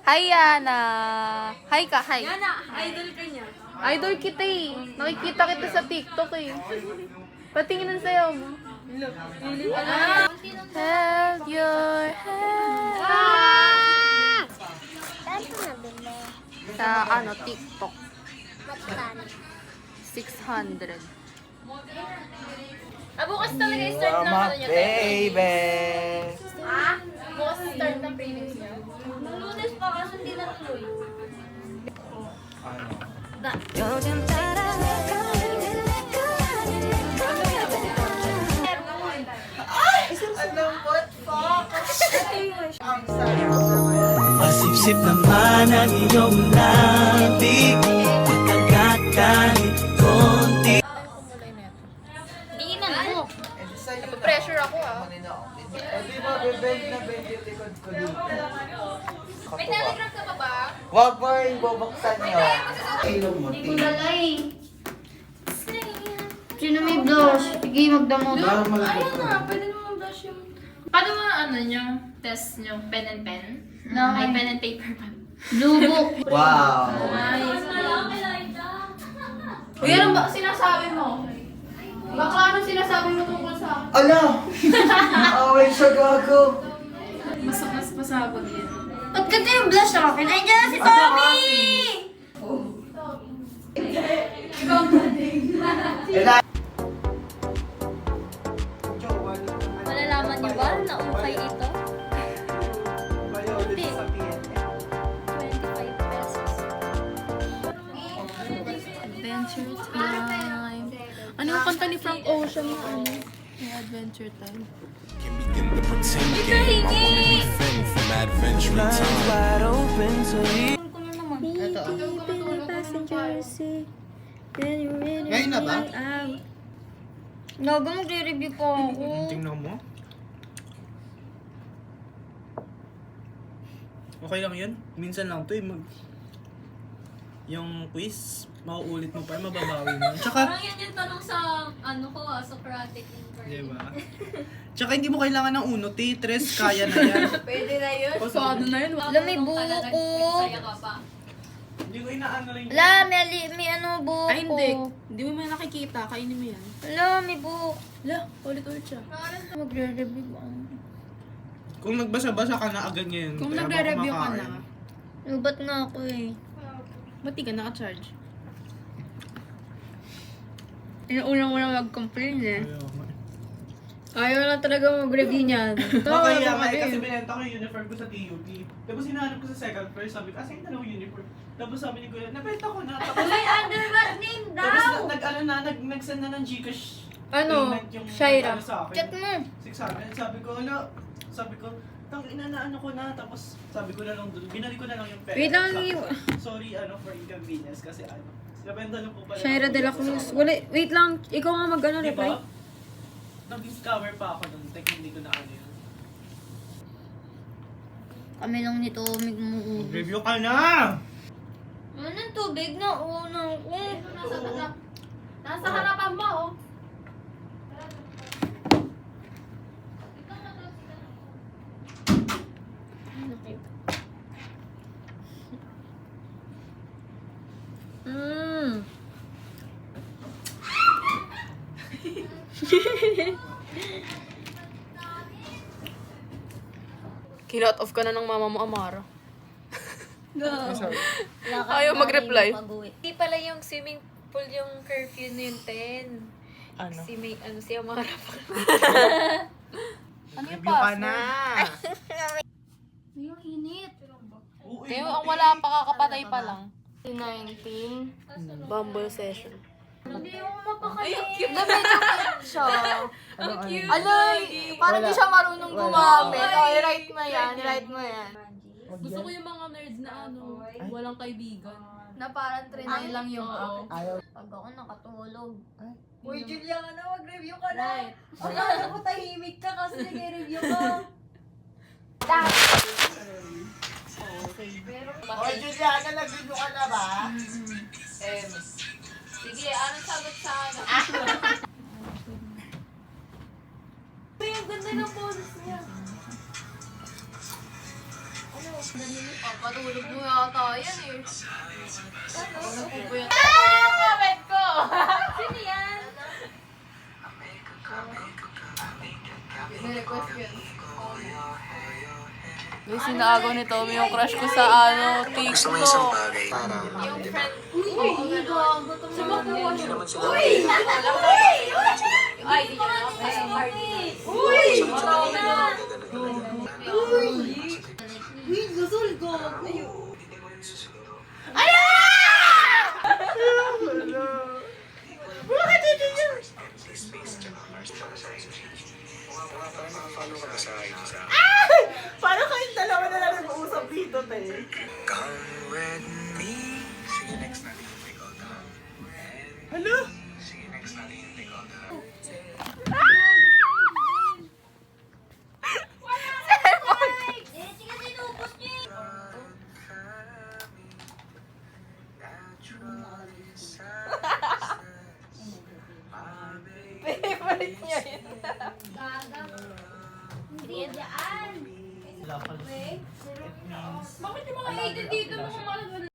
Hi, Yana. Hi ka, hi. Yana, idol ka niya. Idol kita eh. Nakikita kita sa TikTok eh. Patingin ng sayaw mo. Held your hand. Saan ko nabili? Sa ano, TikTok. Magkano? 600. Bukas talaga i-start na ano niya. Baby! Bukas i-start na trainings niya. Nung Lunes pa kasi hindi natuloy. Masipsip naman ang iyong labi Pagkagat kahit konti Di na mo. Pressure ako ah. Di ba, bebend na bend yung likod ko dito? May telegram ka pa ba? Wag mo yung bubuksan nyo. Ilong mo, Sino may blush? Sige, magdamot. Ayun na, pwede naman blush yung... Paano mo ano nyo? Test nyo? Pen and pen? No. Ay, pen and paper pa. Blue book. Wow! Uy, ano ba sinasabi mo? Bakla anong sinasabi mo tungkol sa akin? Ala! Away siya gago! Mas masabag yan. Ba't ganda yung blush sa akin? Ay, dyan na si Tommy! Malalaman niyo ba na ukay ito? 25 pesos. Adventure Time. Ano yung kanta ni Frank Ocean yung ano? Yung Adventure Time. Begin to pretend again. I wanna defend from adventure time. Wide open to you. Ngayon na ba? Gago, magre-review ko ako. Tingnan mo. Okay lang yun. Minsan lang to yung quiz, mauulit mo pa, mababawi mo. Tsaka, Parang yan yung tanong sa ano ko Socratic inquiry. diba? Tsaka hindi mo kailangan ng uno, tres, kaya na yan. Pwede na yun. So, ano na yun? Wala, may buko. Saya ka pa. Hindi ko inaano lang yun. Wala, may ano buko. Ay, hindi. Hindi mo man nakikita. Kainin mo yan. Wala, may buko. Wala, ulit-ulit siya. Magre-review ko. Kung nagbasa-basa ka na agad ngayon. Kung kaya nagre-review ka kumakain. na, Lubat nga ako eh. ba't di ka naka-charge? Unang-unang mag-complain eh. Ayaw nga. Ayaw na talaga mag-review niyan. Kaya nga eh, kasi binenta ko yung uniform ko sa TUP. Tapos hinahanap ko sa second floor, sabi ko, asan yung dalawang uniform? Tapos sabi ni Kuya, nabenta ko na. Tapos, May underwear name tapos nag-send na ng Gcash. Ano? payment yung Shaira. ano sa akin. Chat mo. 600. Sabi ko, tangina na ano ko na. Tapos sabi ko na lang doon, binalik ko na lang yung pera. Wait lang, Sabi ko, sorry for inconvenience kasi nabenta lang po pala. Shaira de la Cruz. Wala, wait lang. Ikaw nga mag-ano, Diba? reply. Nag-discover pa ako doon. Tek, hindi ko na ano yun. Kami lang nito, mig-muu. Review ka na! Anong tubig na unang ko? Nasa harapan mo oh. Kinot off ka na ng mama mo, Amara. Ayaw mag-reply. Hindi pala yung swimming pool yung curfew na yung 10. Ano? Si Amara pa. Ano yung Review ka na! Yung init. Eh, ang wala pa kakapatay pa lang. 19 Bumble session. Hindi mo mapakali. Na medyo cute siya. Ano, parang di siya marunong gumamit. Oh, i-write mo yan, i-write mo yan. Gusto ko yung mga nerds na ano, walang kaibigan. Na parang trinay lang yung ako. Pag ako nakatulog. Uy, Juliana, mag-review ka na. Right. Akala ko tahimik ka kasi nag-review ka. Oy, Juliana, nag-review ka na ba? Sige, anong sagot sa ano? Uy, ang ganda ng poses niya. Ano? Papatulog mo yata yan eh. Nagpupuyat. Comment ko! Sino yan? Nirequest ko yan. Guys, sinaagaw ni Tommy yung crush ko sa ano, TikTok. Yung friend. Uy! Sabak po ko. Uy! Ay, di niya na. Uy! Uy! Gasol ko. Paano kayong dalawa na lang nag-uusap dito, te? Come with me. Sige, next natin yung take out. Hello? Sige, next natin yung take out. Favorite niya yun. Hindi yan. Wala pala. Bakit yung mga agent dito mga